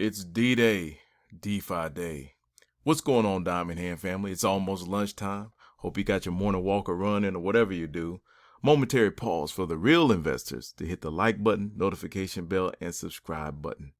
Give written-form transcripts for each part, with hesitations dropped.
It's D-Day, DeFi Day. What's going on, Diamond Hand family? It's almost lunchtime. Hope you got your morning walk or run in or whatever you do. Momentary pause for the real investors to hit the like button, notification bell, and subscribe button.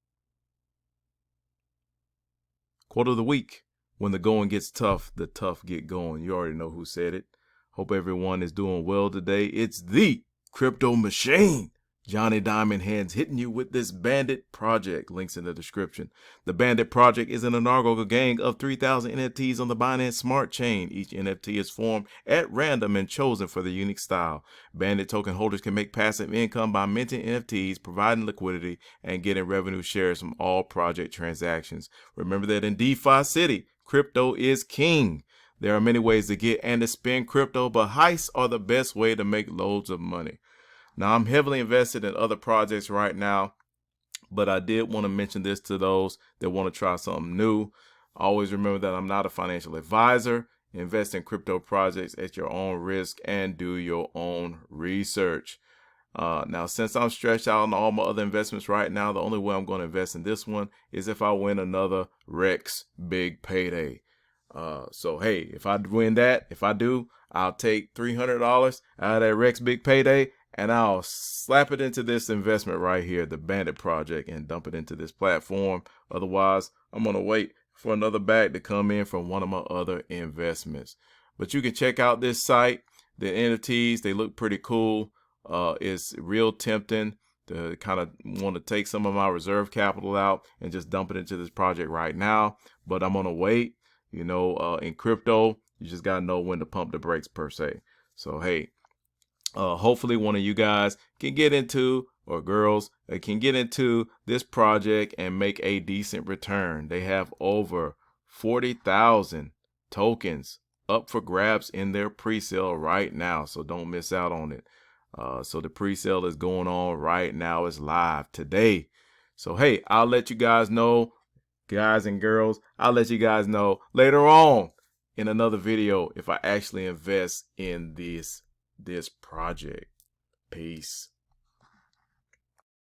Quote of the week: when the going gets tough, the tough get going. You already know who said it. Hope everyone is doing well today. It's the crypto machine, Johnny Diamond Hands, hitting you with this Bandit Project. Links in the description. The Bandit Project is an inaugural gang of 3,000 NFTs on the Binance Smart Chain. Each NFT is formed at random and chosen for their unique style. Bandit token holders can make passive income by minting NFTs, providing liquidity, and getting revenue shares from all project transactions. Remember that in DeFi City, crypto is king. There are many ways to get and to spend crypto, but heists are the best way to make loads of money. Now, I'm heavily invested in other projects right now, but I did want to mention this to those that want to try something new. Always remember that I'm not a financial advisor. Invest in crypto projects at your own risk and do your own research. Now, since I'm stretched out on all my other investments right now, the only way I'm going to invest in this one is if I win another Rex big payday. So, hey, if I win that, if I do, I'll take $300 out of that Rex big payday, and I'll slap it into this investment right here, the Bandit Project, and dump it into this platform. Otherwise, I'm going to wait for another bag to come in from one of my other investments. But you can check out this site. The NFTs, they look pretty cool. It's real tempting to kind of want to take some of my reserve capital out and just dump it into this project right now. But I'm going to wait. You know, in crypto, you just got to know when to pump the brakes per se. So, hey, hopefully one of you guys can get into, or girls, can get into this project and make a decent return. They have over 40,000 tokens up for grabs in their pre-sale right now. So don't miss out on it. So the pre-sale is going on right now. It's live today. So, hey, I'll let you guys know. Guys and girls, I'll let you guys know later on in another video if I actually invest in this project. Peace.